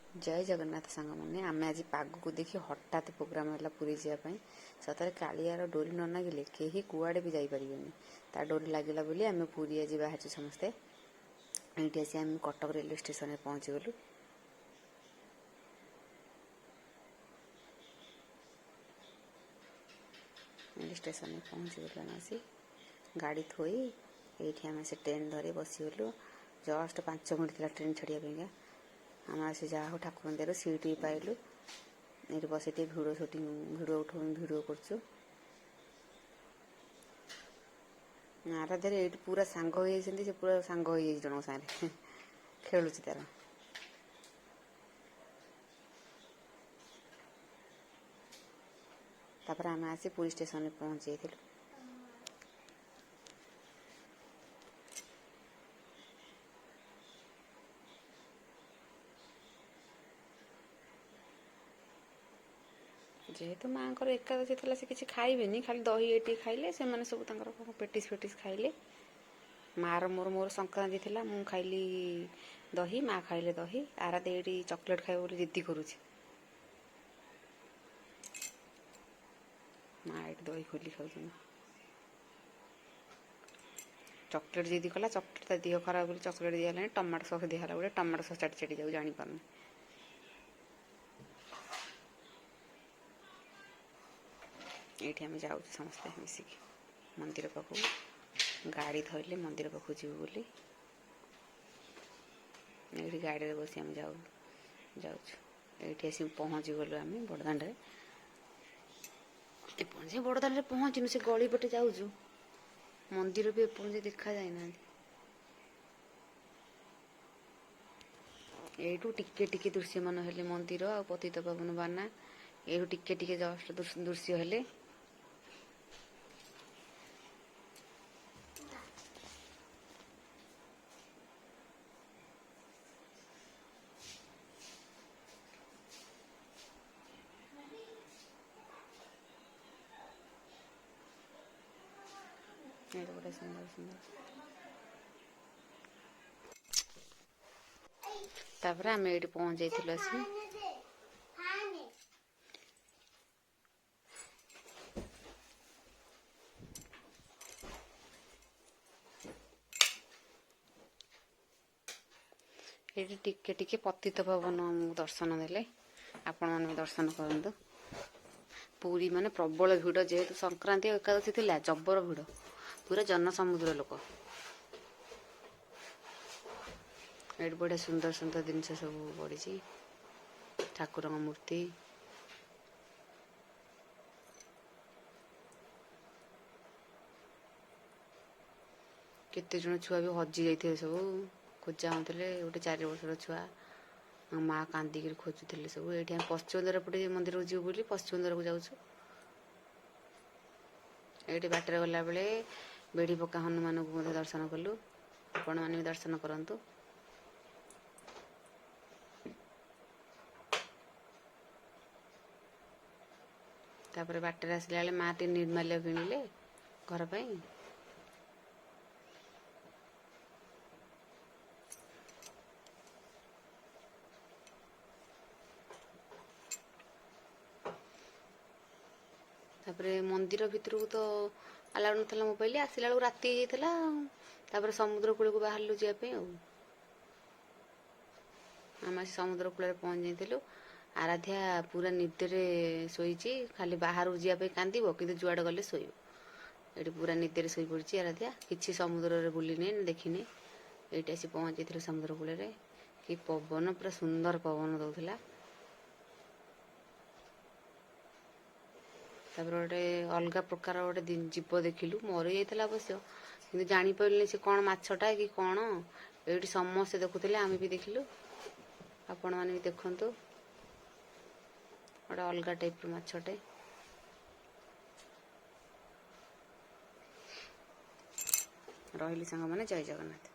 जय जगन्नाथ सांग मैंने आम आज पाग को देखी हठात प्रोग्राम है पुरी जावाई सतरे कालियार डोरी न लगिले कहीं कुआड़े भी जापर ता डोरी लगला बोली आम पुरी आज बाहर समस्ते ये आसी आम कटक रेलवे स्टेशन में पहुँची गलु। रेलवे स्टेशन में पहुँची गलु आम आसी गाड़ी थोई ये आम से ट्रेन धरी बसीगलु। जस्ट 5 मिनट था ट्रेन छाड़िया आम आसी जहाँ ठाकुर दे सीट भी पाइलु। ये बस भिडियो सुटिंग भिडियो करछु। आराध्य ये पूरा सांग हो से पूरा सांग हो जन सारे खेलुच तार तापर आम आसी पुरी स्टेशन में पहुँच जाइलु। जेहेतु माँ को एकादशी थी से किसी खाइबेनी खाली दही ये खाइले से मैंने सब पेटिस फेटिस खाइले। माँ मोर मोर संक्रांति थी मु खाइली दही माँ खाइले दही आराधे ये चॉकलेट खाइब बोली जिद्दी करुचे। माँ ये दही खोली खाऊ चॉकलेट जिद्दी कला चॉकलेट देह खराब बोली चॉकलेट दिहला टमाटो सस दिहला बोले टमाटो सस चाटी चाटी जाऊ जानी पारनी। ये आम जाऊँ समस्ते मिसिकी मंदिर पाखु गाड़ी धरले मंदिर पाखु जीव बोली ये गाड़ी में बस आम जाऊँ ये आस पहुँची गलु आम बड़दाण्ड पहुँचे बड़दाण्ड पहुँचनु से गली पटे जाऊँ मंदिर भी एपर्यंत देखा जाना यू टिके दृश्यमान हेले मंदिर आ पतित पावन बाना यू टिके जस्ट दृश्य हेले बड़ा सुंदर सुंदर तापर आम ये पहुँच जाइलु आसी ये टिके पतित पावन दर्शन देले आपण मैंने दर्शन करंतु। पूरी माने प्रबल भिड़ जेहेतु संक्रांति एकादशी थिला जबर भिड़ पूरा जनसमुद्र लोक ये बढ़िया सुंदर सुंदर जिनस सब पड़ी ठाकुर मूर्ति केते जन छुआ भी हजि जाइए सब खोजा होते गोटे 4 वर्षर छुआ माँ कांदिक खोजुले सब ये पश्चिम द्वार पटे मंदिर को जीव बोली पश्चिम द्वार को जाऊँ ये बाटर गला बेले बेढ़ी पक्का हनुमान को दर्शन कलु आपण मैंने भी दर्शन करंतु। तापर बाटर आसला बेले माँ टी निर्माल्य किणिले घर पाई तापरे मंदिर भितर को तो अलाउ ना मोबाइल आसला बेलू राति होता समुद्र कूल को बाहर जावाई आम समुद्र कूल पहुँच जाइलु। आराध्या पूरा निदे शोची खाली बाहर जावाई कांदब कि जुआड़ गले शोब ये पूरा निदे शोई पड़ी आराध्या किसी समुद्र बुलने देखने ये आसी पहुँच जाइलु समुद्र कूल कि पवन पूरा सुंदर पवन दौला। तापर गोटे अलग प्रकार गोटे जीव देखिलु मरी जाइला अवश्य कि जापारे से कौन मछटा कि कौन ये समस्ते देखुले आम भी देखिलु आपण मैंने भी देखु गोटे अलग टाइप मछटे रही सांग मैंने जय जगन्नाथ।